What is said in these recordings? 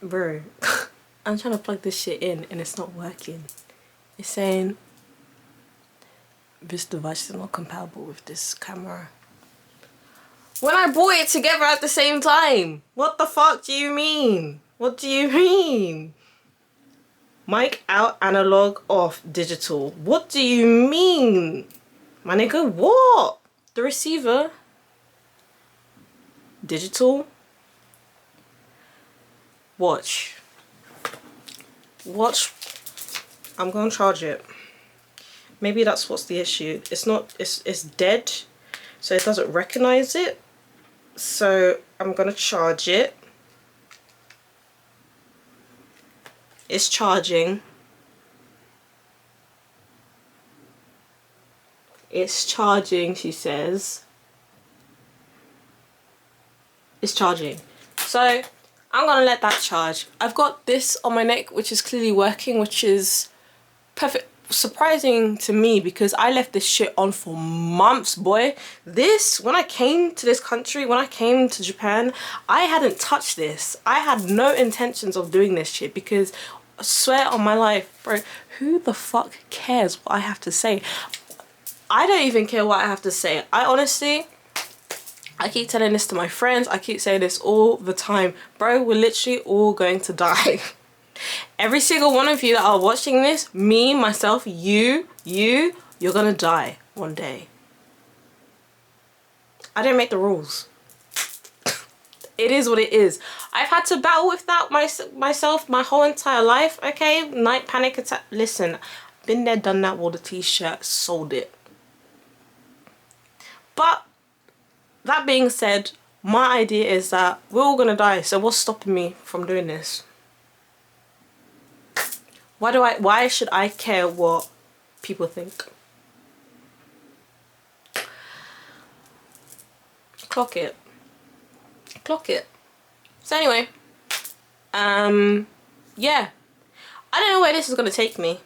Bro, I'm trying to plug this shit in and it's not working. It's saying this device is not compatible with this camera. When I bought it together at the same time. What the fuck do you mean? What do you mean? Mic out, analog off, digital. What do you mean? My nigga, what? The receiver. Digital. Watch. I'm gonna charge it. Maybe that's what's the issue. It's not, it's dead. So it doesn't recognize it. So I'm gonna charge it. It's charging. It's charging, she says. It's charging. So I'm gonna let that charge. I've got this on my neck, which is clearly working, which is perfect. Surprising to me because I left this shit on for months, boy. This, when I came to this country, when I came to Japan, I hadn't touched this. I had no intentions of doing this shit because I swear on my life, bro, who the fuck cares what I have to say? I don't even care what I have to say. I honestly, I keep telling this to my friends. I keep saying this all the time. Bro, we're literally all going to die. Every single one of you that are watching this, me, myself, you're gonna die one day. I didn't make the rules. It is what it is. I've had to battle with that myself my whole entire life, okay? Night panic attack. Listen, been there, done that, wore the t-shirt, sold it. But that being said, my idea is that we're all gonna die, so what's stopping me from doing this? Why should I care what people think? Clock it. Clock it. So anyway, yeah. I don't know where this is gonna take me.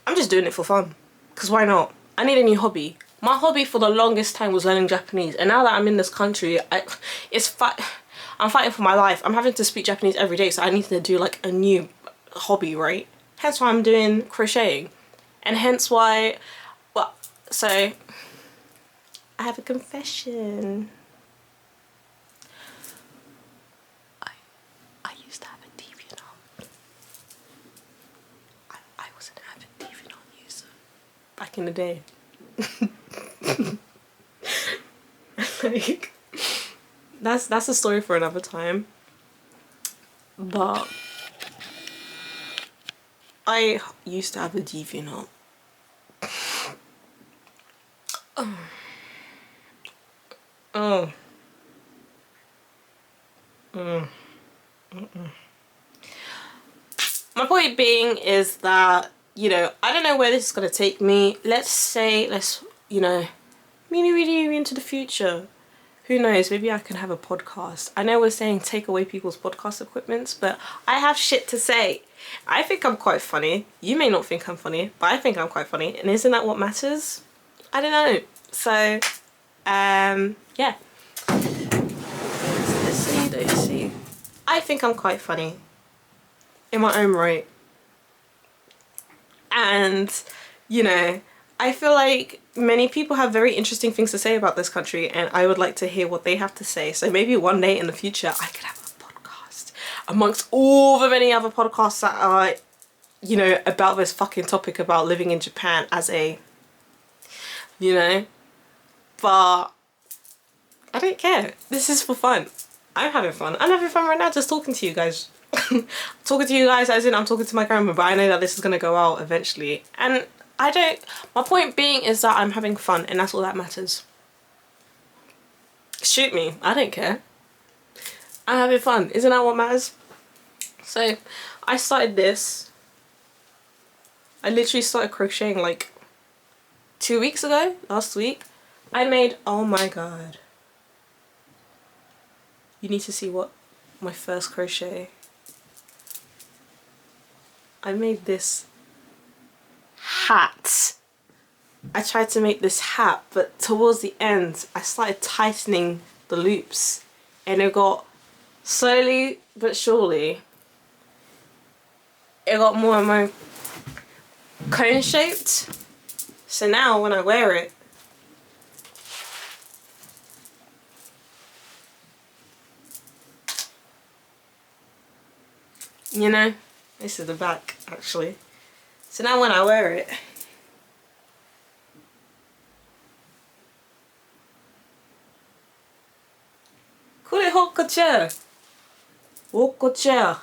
I'm just doing it for fun. Cause why not? I need a new hobby. My hobby for the longest time was learning Japanese, and now that I'm in this country, I'm fighting for my life. I'm having to speak Japanese every day, so I need to do like a new hobby, right? Hence why I'm doing crocheting, and hence why, well, so I have a confession. I used to have a DeviantArt. I was an avid DeviantArt user back in the day. Like, that's a story for another time. But I used to have a DeviantArt. My point being is that, you know, I don't know where this is gonna take me. Let's you know, really into the future. Who knows, maybe I can have a podcast. I know we're saying take away people's podcast equipments, but I have shit to say. I think I'm quite funny. You may not think I'm funny, but I think I'm quite funny. And isn't that what matters? I don't know. So, yeah. Let's see. I think I'm quite funny in my own right. And, you know, I feel like many people have very interesting things to say about this country, and I would like to hear what they have to say. So maybe one day in the future I could have a podcast amongst all the many other podcasts that are, you know, about this fucking topic about living in Japan as a, you know, but I don't care. This is for fun. I'm having fun. I'm having fun right now just talking to you guys. Talking to you guys as in I'm talking to my camera, but I know that this is gonna go out eventually, and my point being is that I'm having fun, and that's all that matters. Shoot me, I don't care. I'm having fun, isn't that what matters? So I started this. I literally started crocheting like 2 weeks ago, last week. I made, oh my god. You need to see what my first crochet. I made this hat. I tried to make this hat, but towards the end I started tightening the loops, and it got slowly but surely it got more and more cone shaped. So now when I wear it, you know, this is the back actually. So now when I wear it, call it haute couture. Haute couture.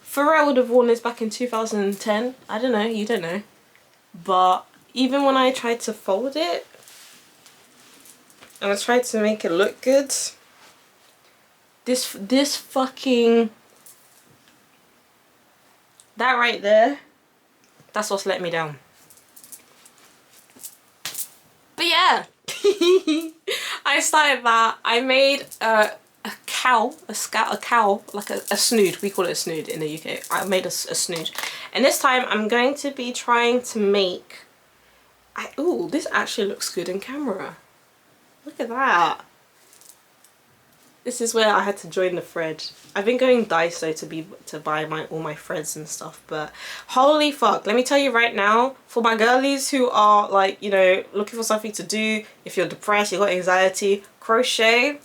Pharrell would have worn this back in 2010. I don't know, you don't know. But even when I tried to fold it and I tried to make it look good, this fucking, that right there, that's what's let me down. But yeah, I started that. I made a cow, like a snood. We call it a snood in the UK. I made a snood. And this time I'm going to be trying to make, ooh, this actually looks good in camera. Look at that. This is where I had to join the thread. I've been going Daiso to buy all my threads and stuff, but holy fuck, let me tell you right now, for my girlies who are like, you know, looking for something to do, if you're depressed, you've got anxiety, crochet,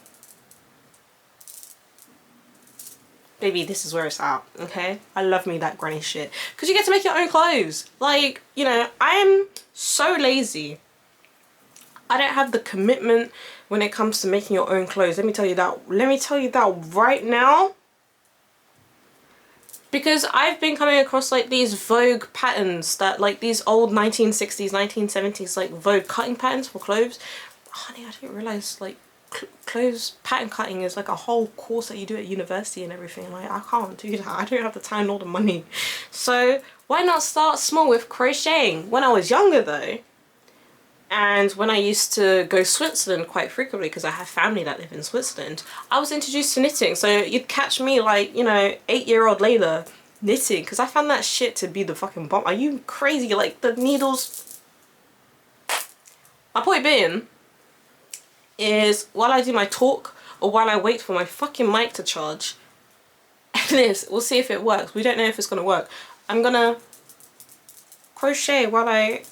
baby, this is where it's at, okay? I love me that granny shit. Because you get to make your own clothes. Like, you know, I'm so lazy. I don't have the commitment when it comes to making your own clothes. Let me tell you that. Let me tell you that right now. Because I've been coming across like these Vogue patterns that like these old 1960s, 1970s like Vogue cutting patterns for clothes. Honey, I didn't realize like clothes pattern cutting is like a whole course that you do at university and everything. Like, I can't do that. I don't have the time nor the money. So why not start small with crocheting? When I was younger though, and when I used to go Switzerland quite frequently because I have family that live in Switzerland, I was introduced to knitting. So you'd catch me like, you know, 8-year-old Layla knitting because I found that shit to be the fucking bomb. Are you crazy? Like the needles. My point being is while I do my talk or while I wait for my fucking mic to charge, and this, we'll see if it works. We don't know if it's gonna work. I'm gonna crochet while I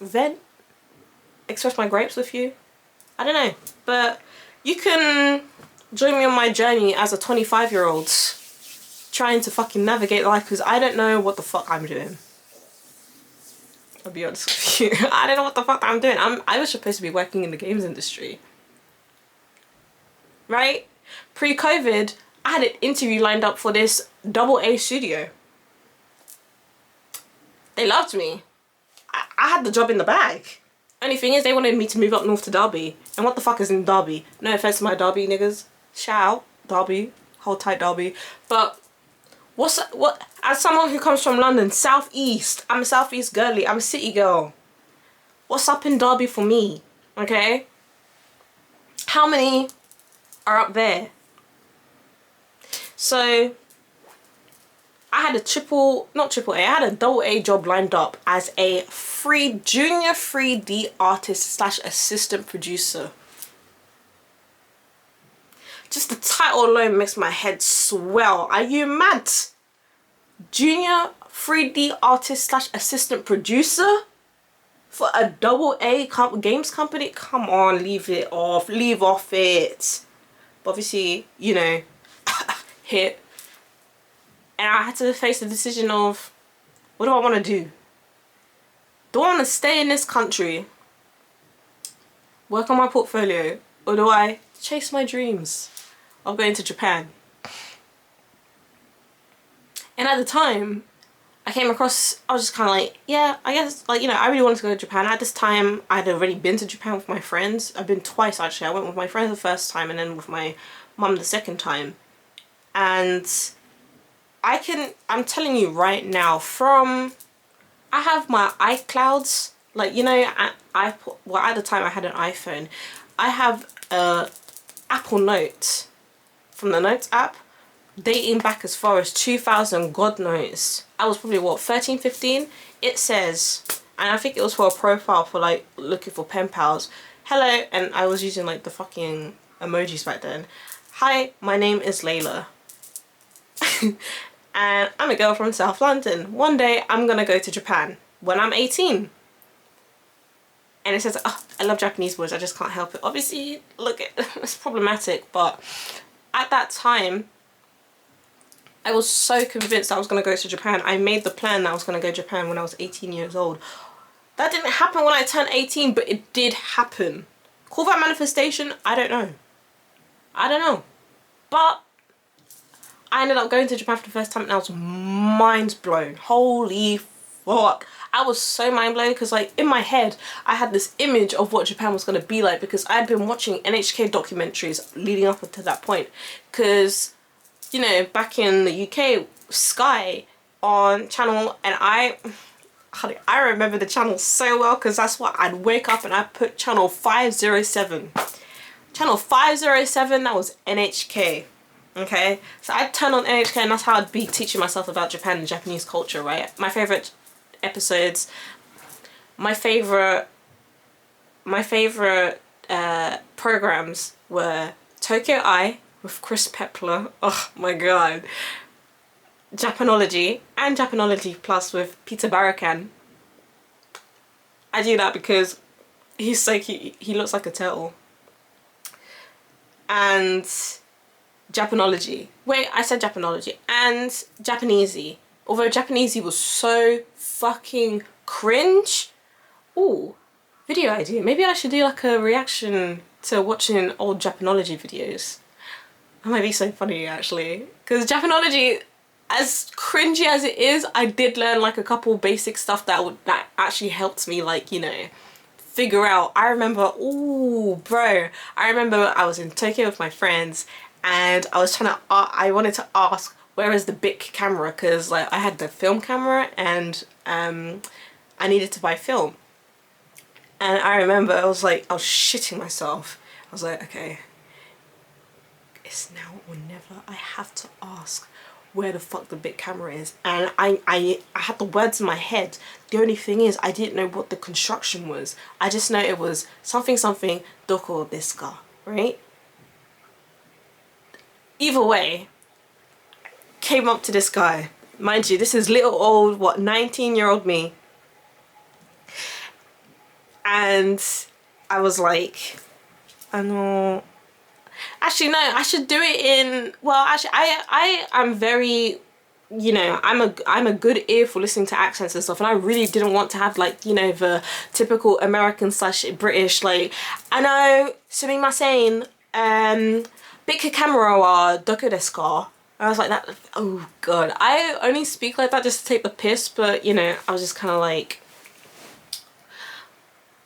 vent, express my gripes with you. I don't know, but you can join me on my journey as a 25-year-old trying to fucking navigate life because I don't know what the fuck I'm doing. I'll be honest with you. I don't know what the fuck I'm doing. I was supposed to be working in the games industry. Right? Pre-COVID, I had an interview lined up for this AA studio. They loved me. I had the job in the bag. Only thing is they wanted me to move up north to Derby. And what the fuck is in Derby? No offense to my Derby niggas. Shout out, Derby. Hold tight, Derby. But what as someone who comes from London, southeast, I'm a southeast girly, I'm a city girl. What's up in Derby for me? Okay? How many are up there? So I had I had a AA job lined up as a junior 3D artist / assistant producer. Just the title alone makes my head swell. Are you mad? Junior 3D artist / assistant producer for a AA games company? Come on, leave it off. Leave off it. But obviously, you know, hit. And I had to face the decision of, what do I want to do? Do I want to stay in this country, work on my portfolio, or do I chase my dreams of going to Japan? And at the time, I came across, I was just kind of like, yeah, I guess, like, you know, I really wanted to go to Japan. At this time, I'd already been to Japan with my friends. I've been twice, actually. I went with my friends the first time and then with my mum the second time. And I'm telling you right now, I have my iClouds, like, you know, well, at the time I had an iPhone. I have a Apple Note from the Notes app dating back as far as 2000, God knows. I was probably, what, 13, 15? It says, and I think it was for a profile for like looking for pen pals. Hello, and I was using like the fucking emojis back then. Hi, my name is Layla. and I'm a girl from South London. One day I'm gonna go to Japan when I'm 18. And it says, oh, I love Japanese words, I just can't help it. Obviously, look, it's problematic, but at that time, I was so convinced I was going to go to Japan. I made the plan that I was going to go to Japan when I was 18 years old. That didn't happen when I turned 18, but it did happen. Call that manifestation? I don't know. I don't know. But I ended up going to Japan for the first time and I was mind blown. Holy fuck. I was so mind blown because, like, in my head I had this image of what Japan was going to be like because I'd been watching NHK documentaries leading up to that point. Because, you know, back in the UK, Sky on channel, and I remember the channel so well because that's what I'd wake up and I'd put channel 507. Channel 507, that was NHK. Okay, so I'd turn on NHK and that's how I'd be teaching myself about Japan and Japanese culture, right? My favourite episodes, my favourite programs were Tokyo Eye with Chris Pepler, oh my god, Japanology, and Japanology Plus with Peter Barakan. I do that because he's so cute, he looks like a turtle. And Japanology. Wait, I said Japanology. And Japanesey. Although Japanesey was so fucking cringe. Ooh, video idea. Maybe I should do like a reaction to watching old Japanology videos. That might be so funny actually. Because Japanology, as cringy as it is, I did learn like a couple basic stuff that actually helped me, like, you know, figure out. I remember, ooh bro, I remember I was in Tokyo with my friends and I was trying to, I wanted to ask where is the big camera, because like I had the film camera and I needed to buy film. And I remember I was shitting myself. I was like, okay, it's now or never. I have to ask where the fuck the big camera is. And I had the words in my head. The only thing is I didn't know what the construction was. I just know it was something something doko desu ka, right? Either way, came up to this guy. Mind you, this is little old, what, 19-year-old me. And I was like, actually no, I should do it in, well actually I am very, you know, I'm a good ear for listening to accents and stuff, and I really didn't want to have, like, you know, the typical American / British, like, I know, sumimasen, big camera wa doko desu ka? I was like that, oh god, I only speak like that just to take the piss, but you know, I was just kind of like,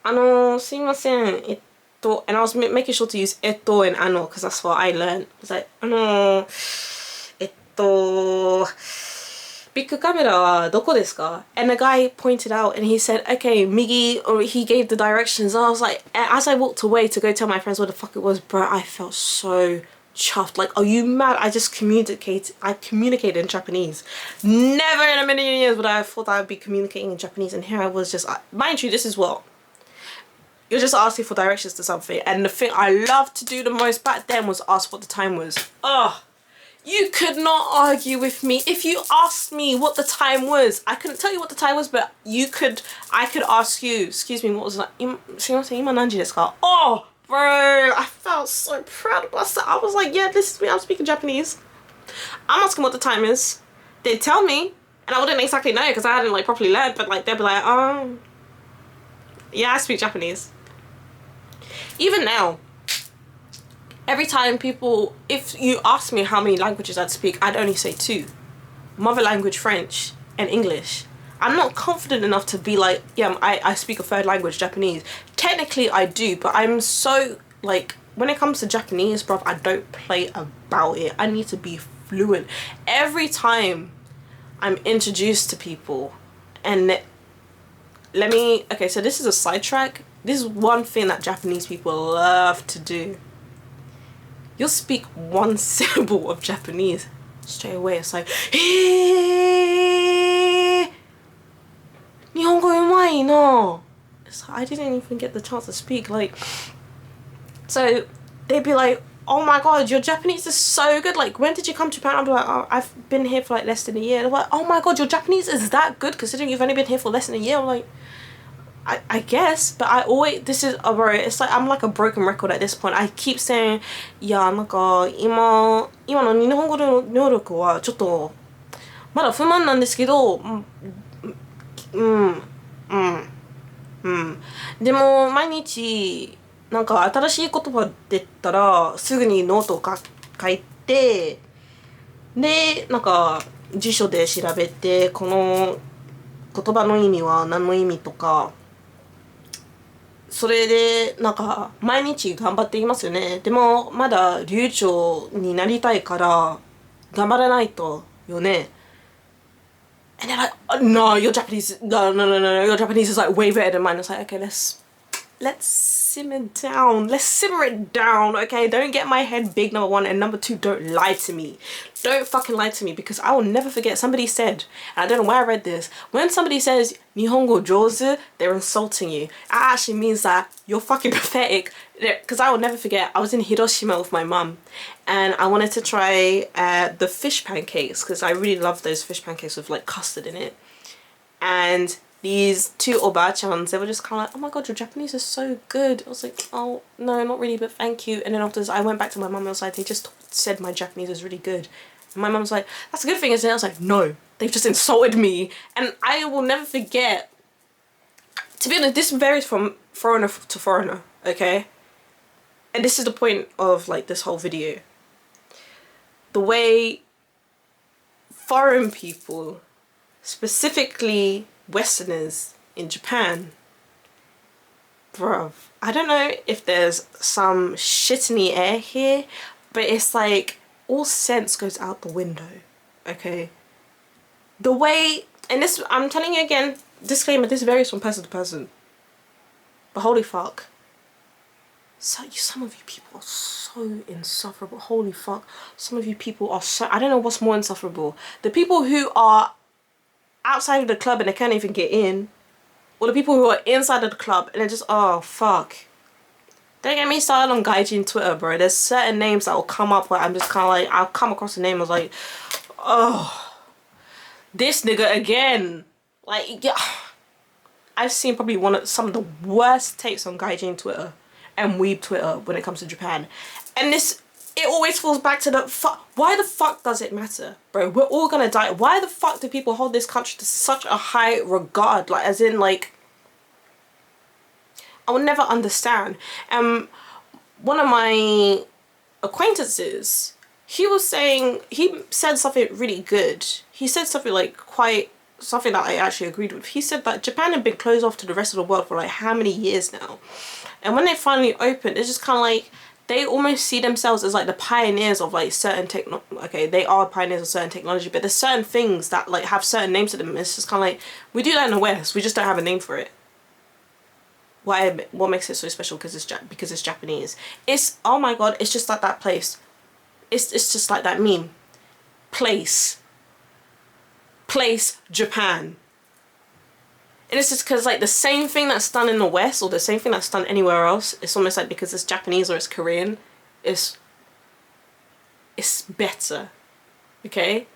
sumimasen, and I was making sure to use etto and ano because that's what I learned. I was like, big camera wa doko desu ka? And the guy pointed out and he said, okay, migi, or he gave the directions. And I was like, as I walked away to go tell my friends what the fuck it was, bro, I felt so chuffed. Like, are you mad? I communicated in Japanese. Never in a million years would I have thought I would be communicating in Japanese, and here I was just, mind you, this is what, you're just asking for directions to something, and the thing I loved to do the most back then was ask what the time was. Oh, you could not argue with me. If you asked me what the time was, I couldn't tell you what the time was, but I could ask you, excuse me, what was that? Ima nanji desu ka? Oh, bro, I felt so proud of myself. I was like, yeah, this is me, I'm speaking Japanese. I'm asking what the time is. They'd tell me, and I wouldn't exactly know because I hadn't like properly learned, but like they'd be like, oh, yeah, I speak Japanese. Even now, every time people, if you ask me how many languages I'd speak, I'd only say 2. Mother language French and English. I'm not confident enough to be like, yeah, I speak a 3rd language, Japanese. Technically I do, but I'm so, like, when it comes to Japanese, bruv, I don't play about it. I need to be fluent. Every time I'm introduced to people, and okay, so this is a sidetrack. This is one thing that Japanese people love to do. You'll speak one syllable of Japanese straight away. It's like, Nihongo umai no. It's like, I didn't even get the chance to speak. Like, so they'd be like, oh my god, your Japanese is so good. Like, when did you come to Japan? I'm like, oh, I've been here for like less than a year. They're like, oh my god, your Japanese is that good considering you've only been here for less than a year. I'm like, I guess, but I always, this is, bro, it's like I'm like a broken record at this point. I keep saying, いや、なんか今の日本語の能力はちょっとまだ不満なんですけど、でも毎日なんか新しい言葉出たらすぐにノートを書いて、でなんか辞書で調べてこの言葉の意味は何の意味とか、それでなんか毎日頑張っていますよね。でもまだ流暢になりたいから頑張らないとよね。And they're like, oh, no, your Japanese, no, your Japanese is like way better than mine. It's like, okay, let's simmer down. Let's simmer it down, okay? Don't get my head big, number one, and number two, don't lie to me. Don't fucking lie to me, because I will never forget. Somebody said, and I don't know where I read this, when somebody says Nihongo jozu, they're insulting you. It actually means that you're fucking pathetic. Because I will never forget, I was in Hiroshima with my mum, and I wanted to try the fish pancakes, because I really love those fish pancakes with like custard in it. And these two oba-chans, they were just kind of like, oh my god, your Japanese is so good. I was like, oh no, not really, but thank you. And then afterwards I went back to my mum and I was like, they just said my Japanese is really good. And my mum was like, that's a good thing, isn't it? I was like, no, they've just insulted me. And I will never forget, to be honest, this varies from foreigner to foreigner, okay? And this is the point of like this whole video. The way foreign people, specifically Westerners in Japan, bruv, I don't know if there's some shit in the air here, but it's like all sense goes out the window, okay? The way, and this, I'm telling you again, disclaimer, this varies from person to person, but holy fuck, so some of you people are so insufferable. Holy fuck, some of you people are so, I don't know what's more insufferable, the people who are outside of the club and they can't even get in, or the people who are inside of the club and they're just, oh fuck. Don't get me started on gaijin Twitter, bro. There's certain names that will come up where I'm just kind of like, I'll come across a name, I was like, oh, this nigga again. Like, yeah, I've seen probably some of the worst takes on gaijin Twitter and weeb Twitter when it comes to Japan. And this, it always falls back to the why the fuck does it matter, bro? We're all gonna die. Why the fuck do people hold this country to such a high regard? Like, as in, like, I will never understand. One of my acquaintances, he said something really good. He said something like something that I actually agreed with. He said that Japan had been closed off to the rest of the world for like how many years now, and when they finally opened, it's just kind of like they almost see themselves as like the pioneers of like certain okay, they are pioneers of certain technology, but there's certain things that like have certain names to them. It's just kind of like, we do that in the West, we just don't have a name for it. What makes it so special? Because it's Japanese. It's, oh my god, it's just like that place. It's just like that meme. Place Japan. And it's just because like the same thing that's done in the West or the same thing that's done anywhere else, it's almost like because it's Japanese or it's Korean, it's better. Okay?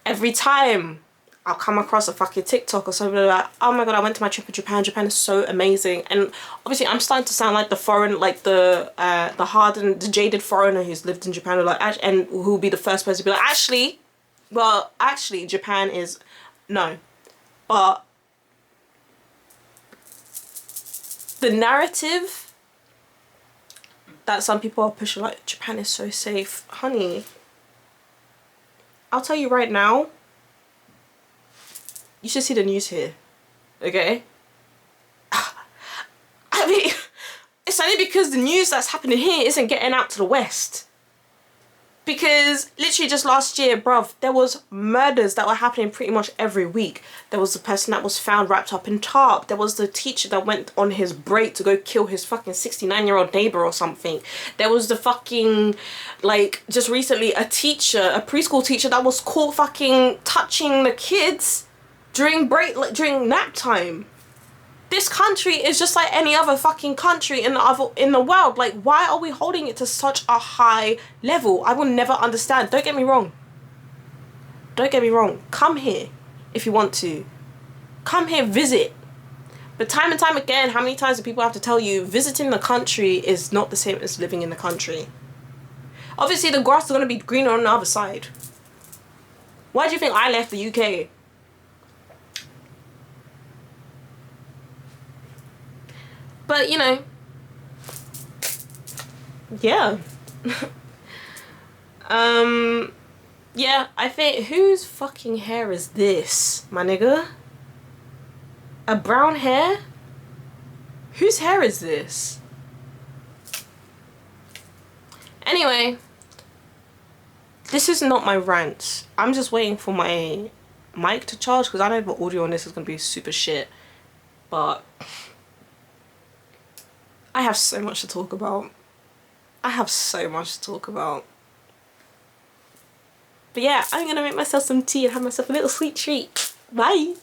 Every time I'll come across a fucking TikTok or something like, oh my god, I went to my trip in Japan. Japan is so amazing. And obviously I'm starting to sound like the foreign, like the hardened, the jaded foreigner who's lived in Japan, or like, and who'll be the first person to be like, actually, Japan is, no. But the narrative that some people are pushing, like, Japan is so safe. Honey, I'll tell you right now, you should see the news here, okay? I mean, it's only because the news that's happening here isn't getting out to the West. Because literally just last year, bruv, there was murders that were happening pretty much every week. There was the person that was found wrapped up in tarp. There was the teacher that went on his break to go kill his fucking 69-year-old neighbor or something. There was the fucking, like, just recently a teacher, a preschool teacher that was caught fucking touching the kids during break, like during nap time. This country is just like any other fucking country in the world. Like, why are we holding it to such a high level? I will never understand. Don't get me wrong. Don't get me wrong. Come here if you want to. Come here, visit. But time and time again, how many times do people have to tell you visiting the country is not the same as living in the country? Obviously, the grass is going to be greener on the other side. Why do you think I left the UK? But, you know, yeah. Yeah, I think, whose fucking hair is this, my nigga? A brown hair? Whose hair is this? Anyway, this is not my rant. I'm just waiting for my mic to charge because I know the audio on this is going to be super shit. But I have so much to talk about. I have so much to talk about. But yeah, I'm going to make myself some tea and have myself a little sweet treat. Bye.